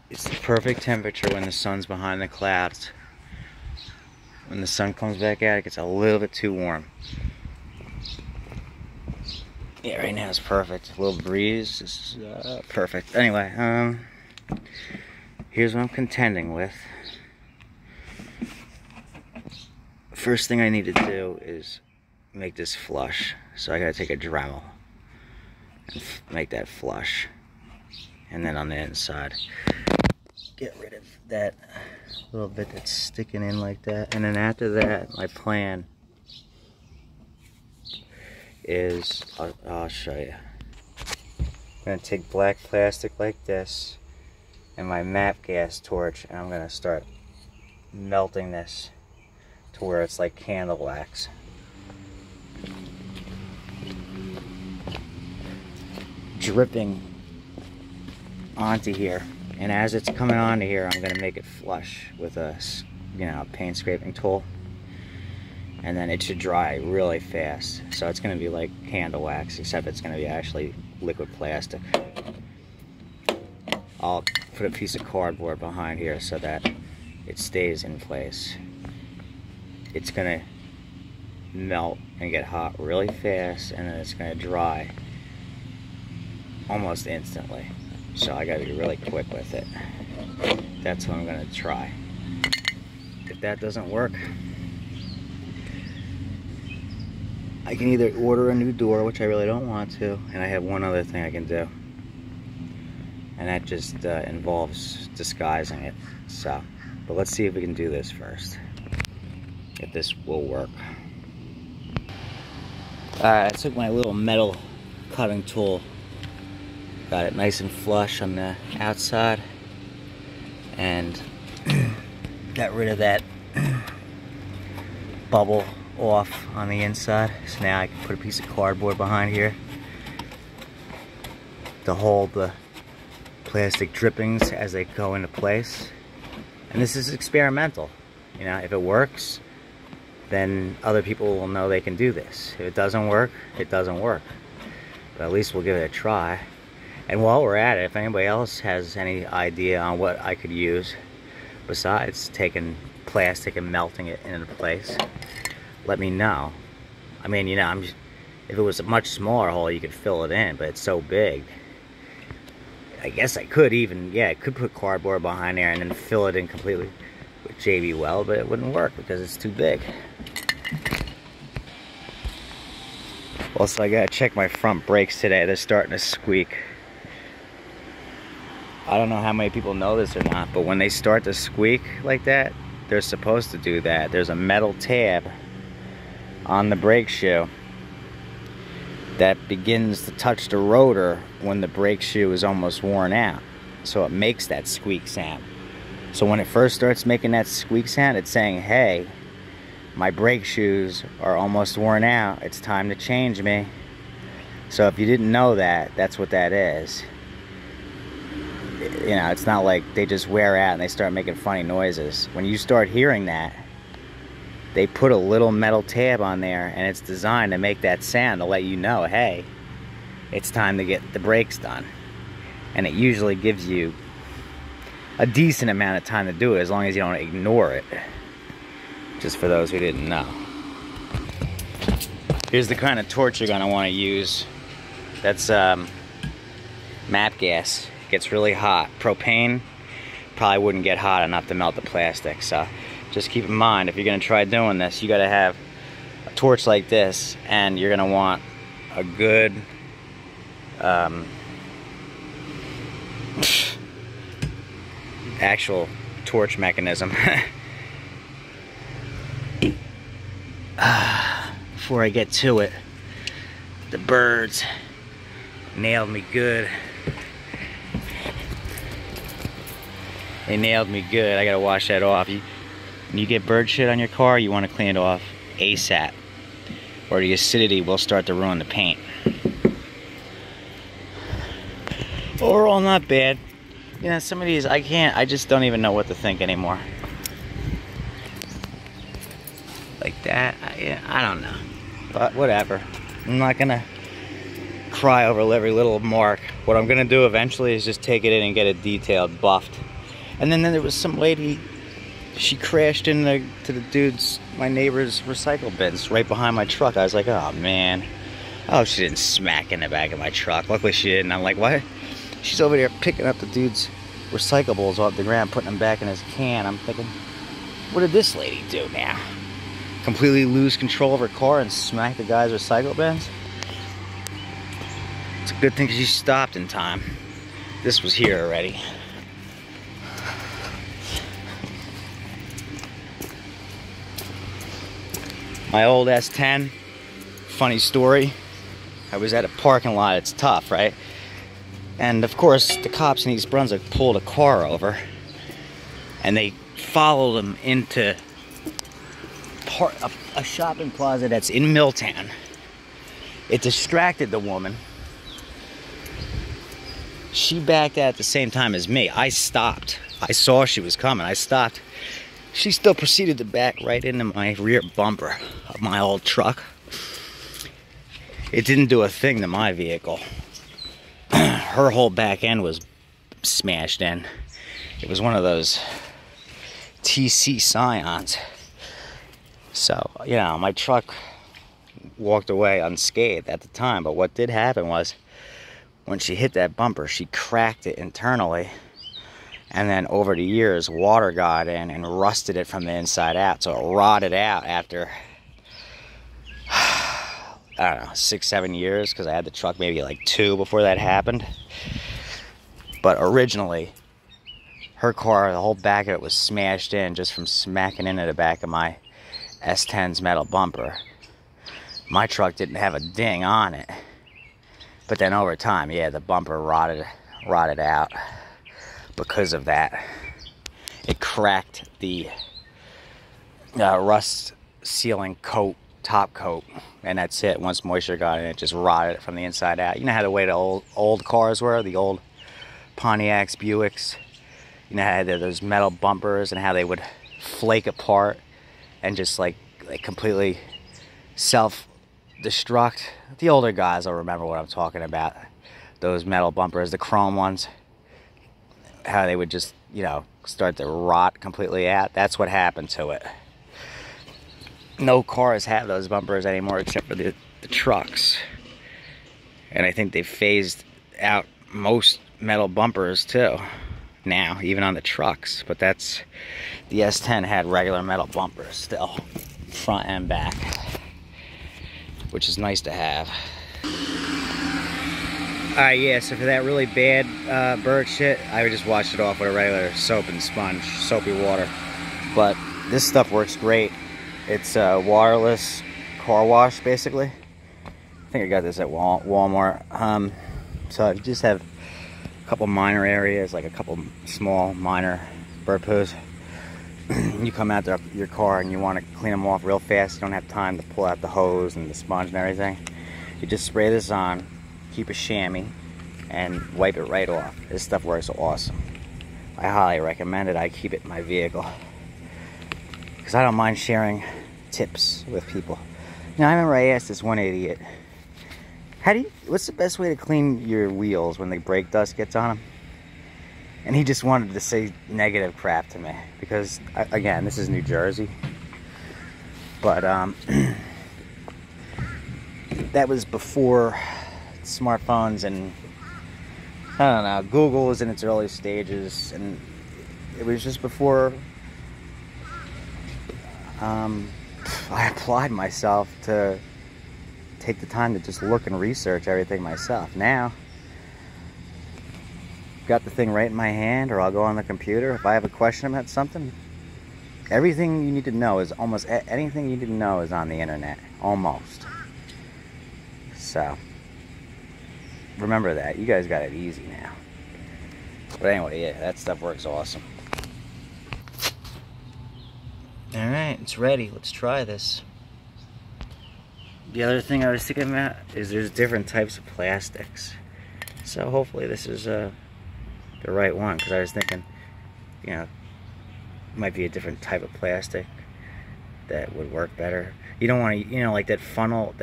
It's the perfect temperature when the sun's behind the clouds. When the sun comes back out, it gets a little bit too warm. Yeah, right now it's perfect. A little breeze. This is perfect. Anyway, here's what I'm contending with. First thing I need to do is make this flush. So I gotta take a Dremel and make that flush. And then on the inside, get rid of that little bit that's sticking in like that. And then after that, my plan is, I'll show you. I'm gonna take black plastic like this and my MAP gas torch, and I'm gonna start melting this to where it's like candle wax. Dripping onto here, and as it's coming onto here, I'm gonna make it flush with a, paint scraping tool, and then it should dry really fast. So it's gonna be like candle wax, except it's gonna be actually liquid plastic. I'll put a piece of cardboard behind here so that it stays in place. It's gonna melt and get hot really fast, and then it's gonna dry almost instantly. So I gotta be really quick with it. That's what I'm gonna try. If that doesn't work, I can either order a new door, which I really don't want to, and I have one other thing I can do, and that just involves disguising it. So, but let's see if we can do this first, if this will work. Alright, I took my little metal cutting tool, got it nice and flush on the outside, and got rid of that bubble off on the inside. So now I can put a piece of cardboard behind here to hold the plastic drippings as they go into place. And this is experimental. If it works, then other people will know they can do this. If it doesn't work, it doesn't work. But at least we'll give it a try. And while we're at it, if anybody else has any idea on what I could use besides taking plastic and melting it into place, let me know. I mean, if it was a much smaller hole, you could fill it in, but it's so big. I guess I could even, I could put cardboard behind there and then fill it in completely with JB Weld, but it wouldn't work because it's too big. Also, I gotta check my front brakes today. They're starting to squeak. I don't know how many people know this or not, but when they start to squeak like that, they're supposed to do that. There's a metal tab on the brake shoe that begins to touch the rotor when the brake shoe is almost worn out. So it makes that squeak sound. So when it first starts making that squeak sound, it's saying, hey, my brake shoes are almost worn out. It's time to change me. So if you didn't know that, that's what that is. It's not like they just wear out and they start making funny noises. When you start hearing that, they put a little metal tab on there, and it's designed to make that sound to let you know, hey, it's time to get the brakes done. And it usually gives you a decent amount of time to do it, as long as you don't ignore it. Just for those who didn't know. Here's the kind of torch you're gonna want to use. That's MAP gas. It gets really hot. Propane probably wouldn't get hot enough to melt the plastic. So just keep in mind, if you're gonna try doing this, you gotta have a torch like this, and you're gonna want a good actual torch mechanism. Before I get to it, the birds nailed me good. They nailed me good. I gotta wash that off. When you get bird shit on your car, you want to clean it off ASAP, or the acidity will start to ruin the paint. Overall, not bad. Some of these I just don't even know what to think anymore. Like that, I don't know. But whatever. I'm not gonna cry over every little mark. What I'm gonna do eventually is just take it in and get it detailed, buffed, And then there was some lady, she crashed into the dude's, my neighbor's recycle bins right behind my truck. I was like, oh man. Oh, she didn't smack in the back of my truck. Luckily she didn't. I'm like, what? She's over there picking up the dude's recyclables off the ground, putting them back in his can. I'm thinking, what did this lady do now? Completely lose control of her car and smack the guy's recycle bins? It's a good thing she stopped in time. This was here already. My old S10, funny story. I was at a parking lot. It's tough, right? And of course, the cops in East Brunswick pulled a car over, and they followed him into a shopping plaza that's in Milltown. It distracted the woman. She backed out at the same time as me. I stopped. I saw she was coming. I stopped. She still proceeded to back right into my rear bumper of my old truck. It didn't do a thing to my vehicle. Her whole back end was smashed in. It was one of those TC Scions. So, you know, my truck walked away unscathed at the time, but what did happen was when she hit that bumper, she cracked it internally, and then over the years, water got in and rusted it from the inside out, so it rotted out after, I don't know, 6-7 years, because I had the truck maybe like 2 before that happened. But originally, her car, the whole back of it was smashed in just from smacking into the back of my S10's metal bumper. My truck didn't have a ding on it, but then over time, yeah, the bumper rotted out because of that. It cracked the rust sealing coat, top coat, and that's it. Once moisture got in, it just rotted it from the inside out. You know how the way the old cars were, the old Pontiacs, Buicks. You know how they had those metal bumpers and how they would flake apart and just like completely self-destruct. The older guys will remember what I'm talking about. Those metal bumpers, the chrome ones, how they would just, you know, start to rot completely out. That's what happened to it. No cars have those bumpers anymore except for the trucks. And I think they phased out most metal bumpers too now, even on the trucks. But that's, the S10 had regular metal bumpers still, front and back, which is nice to have. Alright, yeah, so for that really bad bird shit, I would just wash it off with a regular soap and sponge, soapy water. But this stuff works great. It's a waterless car wash, basically. I think I got this at Walmart. So you just have a couple minor areas, like a couple small minor bird poos. You come out to your car and you want to clean them off real fast. You don't have time to pull out the hose and the sponge and everything. You just spray this on, keep a chamois, and wipe it right off. This stuff works awesome. I highly recommend it. I keep it in my vehicle because I don't mind sharing tips with people. Now, I remember I asked this one idiot, what's the best way to clean your wheels when the brake dust gets on them? And he just wanted to say negative crap to me because, again, this is New Jersey. But that was before smartphones, and I don't know, Google was in its early stages, and it was just before I applied myself to take the time to just look and research everything myself. Now, got the thing right in my hand, or I'll go on the computer. If I have a question about something, everything you need to know is, almost anything you need to know is on the internet, almost. So, remember that. You guys got it easy now. But anyway, yeah, that stuff works awesome. Alright, it's ready. Let's try this. The other thing I was thinking about is there's different types of plastics. So hopefully this is the right one, because I was thinking, you know, it might be a different type of plastic that would work better. You don't want to, you know, like that funnel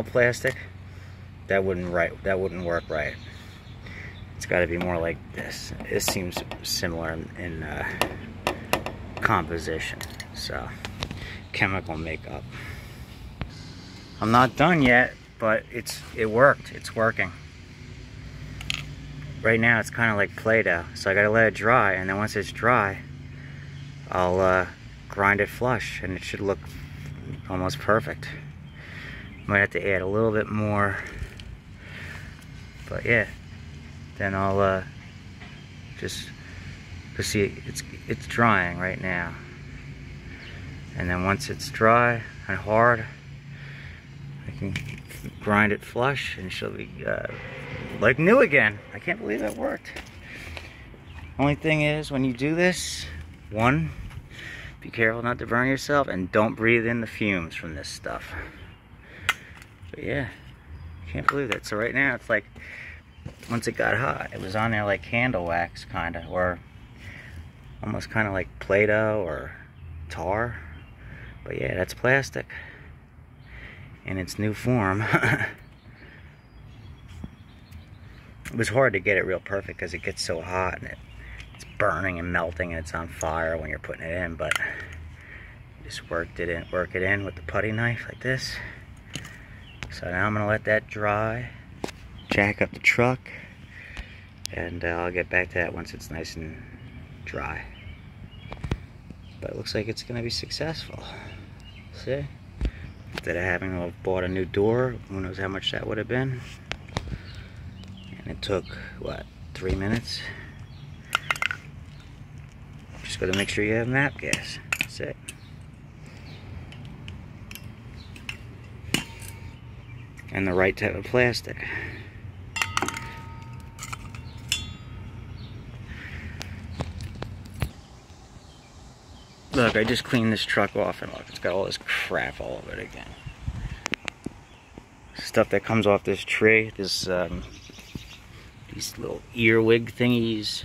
plastic, that wouldn't work right. It's got to be more like this. This seems similar in composition. So, chemical makeup. I'm not done yet, but it worked. It's working. Right now it's kind of like Play-Doh, so I gotta let it dry, and then once it's dry, I'll grind it flush, and it should look almost perfect. Might have to add a little bit more, but yeah. Then I'll just see it's drying right now, and then once it's dry and hard, I can grind it flush, and she'll be like new again. I can't believe that worked. Only thing is, when you do this, one, be careful not to burn yourself, and don't breathe in the fumes from this stuff. But yeah, can't believe that. So right now it's like, once it got hot, it was on there like candle wax, kind of, or almost kind of like Play-Doh or tar. But yeah, that's plastic in its new form. It was hard to get it real perfect because it gets so hot and it's burning and melting and it's on fire when you're putting it in, but just work it in with the putty knife like this. So now I'm gonna let that dry, jack up the truck, and I'll get back to that once it's nice and dry. But it looks like it's gonna be successful. See? Instead of having to have bought a new door, who knows how much that would have been. And it took, what, 3 minutes? Just gotta make sure you have MAP gas. That's it. And the right type of plastic. Look, I just cleaned this truck off, and look, it's got all this crap all over it again. Stuff that comes off this tree, this these little earwig thingies,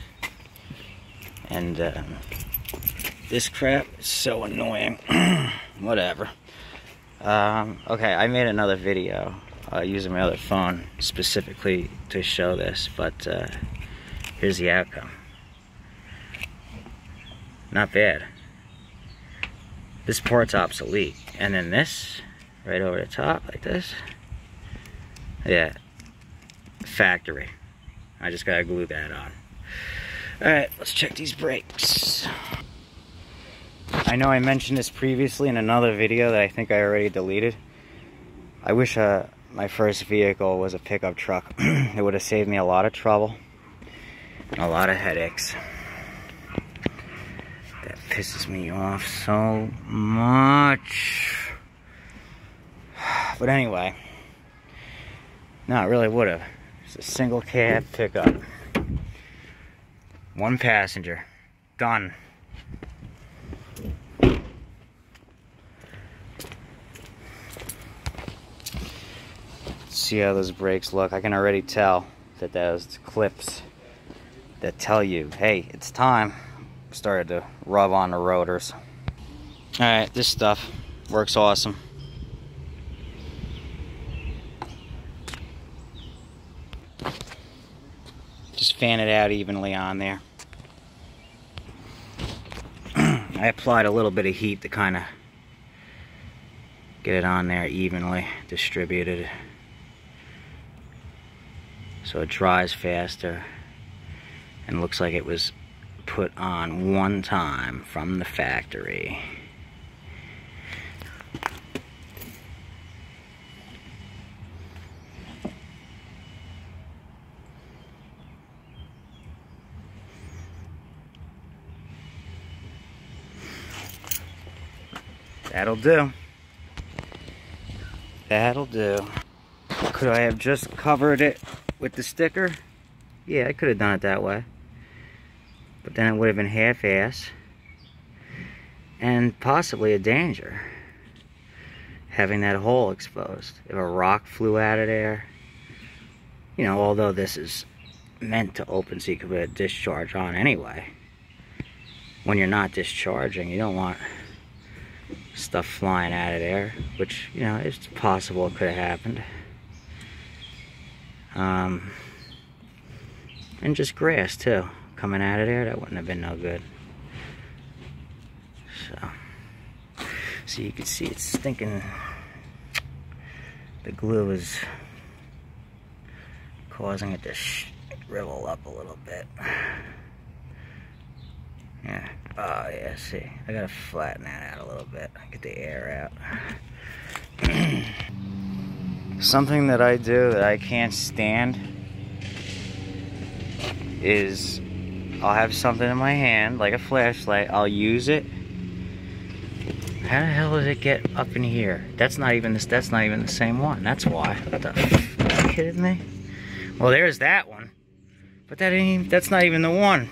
and this crap is so annoying. Whatever. Okay, I made another video using my other phone specifically to show this, but here's the outcome. Not bad. This part's obsolete, and then this right over the top like this, yeah, factory. I just gotta glue that on. Alright, let's check these brakes. I know I mentioned this previously in another video that I think I already deleted. I wish my first vehicle was a pickup truck. It would have saved me a lot of trouble and a lot of headaches. That pisses me off so much. But anyway, no, it really would have. It's a single cab pickup. One passenger. Done. See how those brakes look. I can already tell that those clips that tell you, hey, it's time, started to rub on the rotors. Alright, this stuff works awesome. Just fan it out evenly on there. I applied a little bit of heat to kind of get it on there evenly distributed, so it dries faster and looks like it was put on one time from the factory. That'll do. That'll do. Could I have just covered it with the sticker? Yeah, I could have done it that way. But then it would have been half-ass. And possibly a danger. Having that hole exposed. If a rock flew out of there. You know, although this is meant to open so you can put a discharge on anyway. When you're not discharging, you don't want stuff flying out of there, which, you know, it's possible it could have happened. And just grass too. Coming out of there, that wouldn't have been no good. So you can see it's stinking. The glue is causing it to shrivel up a little bit. Yeah. Oh yeah, see. I gotta flatten that out a little bit. Get the air out. Something that I do that I can't stand is I'll have something in my hand, like a flashlight, I'll use it. How the hell does it get up in here? That's not even the same one. That's why. What the f, are you kidding me? Well, there's that one. But that's not even the one.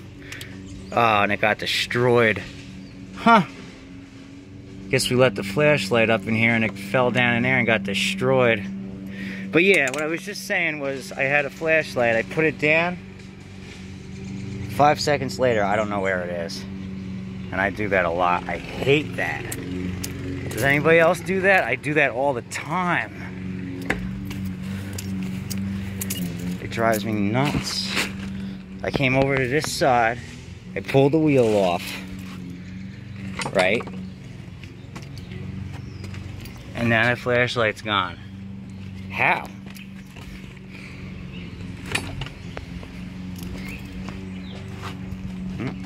Oh, and it got destroyed. Huh. Guess we let the flashlight up in here and it fell down in there and got destroyed. But yeah, what I was just saying was I had a flashlight, I put it down. 5 seconds later, I don't know where it is. And I do that a lot. I hate that. Does anybody else do that? I do that all the time. It drives me nuts. I came over to this side. I pulled the wheel off. Right? And now the flashlight's gone. How?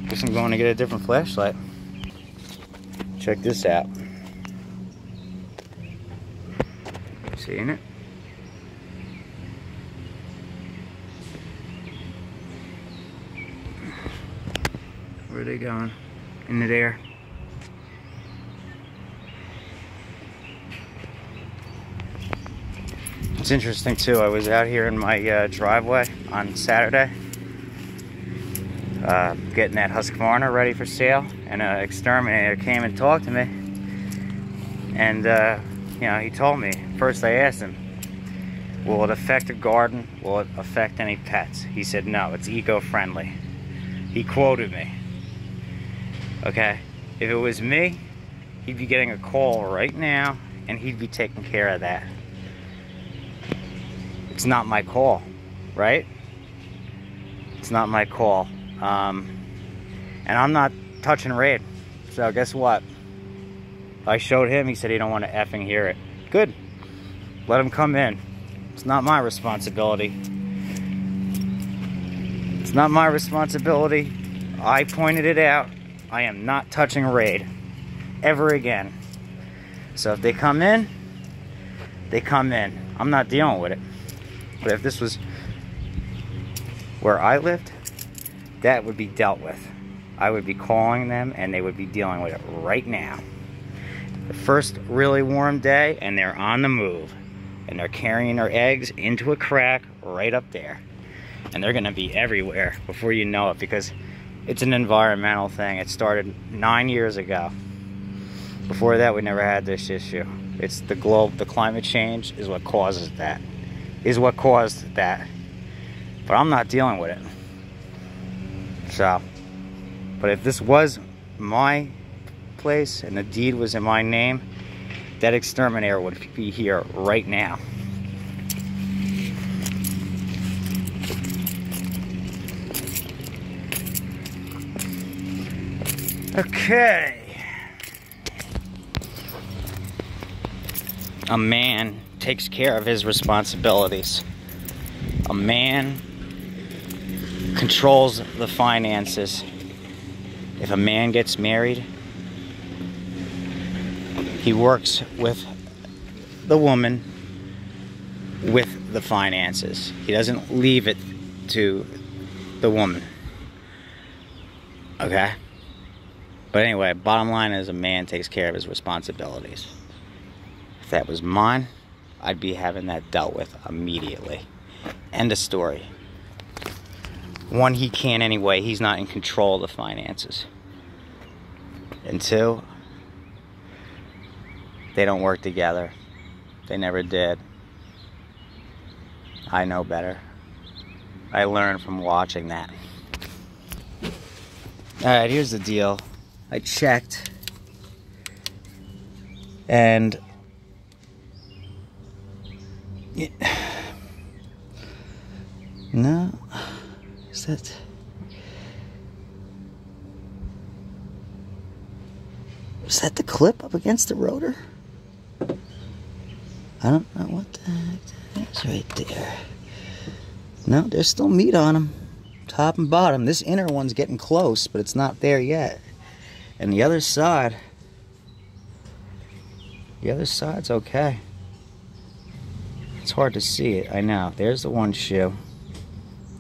Guess I'm going to get a different flashlight. Check this out. Seeing it? Where are they going? Into there. It's interesting too, I was out here in my driveway on Saturday getting that Husqvarna ready for sale, and an exterminator came and talked to me, and you know, he told me, first I asked him, will it affect a garden? Will it affect any pets? He said no, it's eco-friendly. He quoted me. Okay, if it was me, he'd be getting a call right now and he'd be taking care of that. It's not my call, right? It's not my call. And I'm not touching Raid. So guess what? I showed him, he said he don't want to effing hear it. Good. Let him come in. It's not my responsibility. It's not my responsibility. I pointed it out. I am not touching Raid ever again. So if they come in, they come in. I'm not dealing with it. But if this was where I lived, that would be dealt with. I would be calling them and they would be dealing with it right now. The first really warm day and they're on the move. And they're carrying their eggs into a crack right up there. And they're gonna be everywhere before you know it, because it's an environmental thing. It started 9 years ago. Before that, we never had this issue. It's the climate change is what causes that. But I'm not dealing with it. So, but if this was my place and the deed was in my name, that exterminator would be here right now. Okay. A man takes care of his responsibilities. A man controls the finances. If a man gets married, he works with the woman with the finances. He doesn't leave it to the woman. Okay? But anyway, bottom line is a man takes care of his responsibilities. If that was mine, I'd be having that dealt with immediately. End of story. One, he can't anyway. He's not in control of the finances. And two, they don't work together. They never did. I know better. I learned from watching that. Alright, here's the deal. I checked. And no, Is that... Is that the clip up against the rotor? I don't know what the heck that is right there. No, there's still meat on them. Top and bottom. This inner one's getting close, but it's not there yet. And the other side's okay. It's hard to see it, I know. There's the one shoe.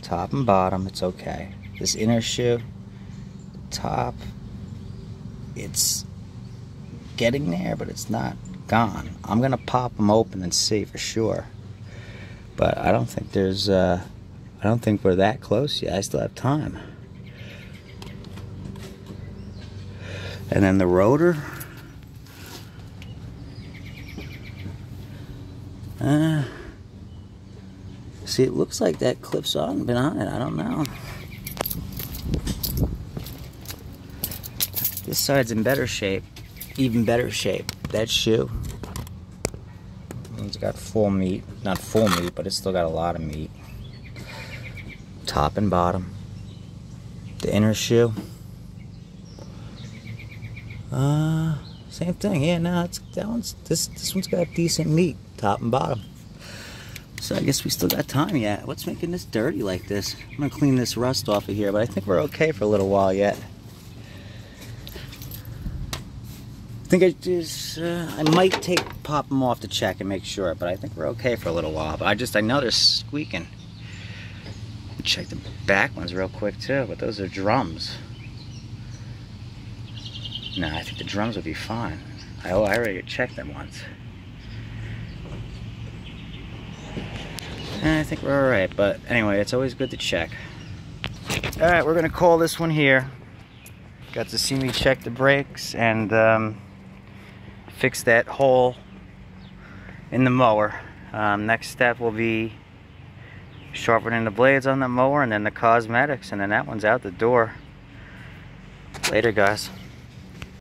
Top and bottom, it's okay. This inner shoe, the top, it's getting there, but it's not gone. I'm gonna pop them open and see for sure. But I don't think there's, I don't think we're that close yet. I still have time. And then the rotor. See, it looks like that clip's been on it. I don't know. This side's in better shape. Even better shape. That shoe. It's got full meat. Not full meat, but it's still got a lot of meat. Top and bottom. The inner shoe. Same thing. Yeah, no, this one's got decent meat, top and bottom. So I guess we still got time yet. What's making this dirty like this? I'm gonna clean this rust off of here, but I think we're okay for a little while yet. I think I might pop them off to check and make sure, but I think we're okay for a little while. But I know they're squeaking. Check the back ones real quick too, but those are drums. Nah, I think the drums would be fine. I already checked them once. And I think we're alright, but anyway, it's always good to check. Alright, we're gonna call this one here. Got to see me check the brakes and fix that hole in the mower. Next step will be sharpening the blades on the mower and then the cosmetics, and then that one's out the door. Later, guys.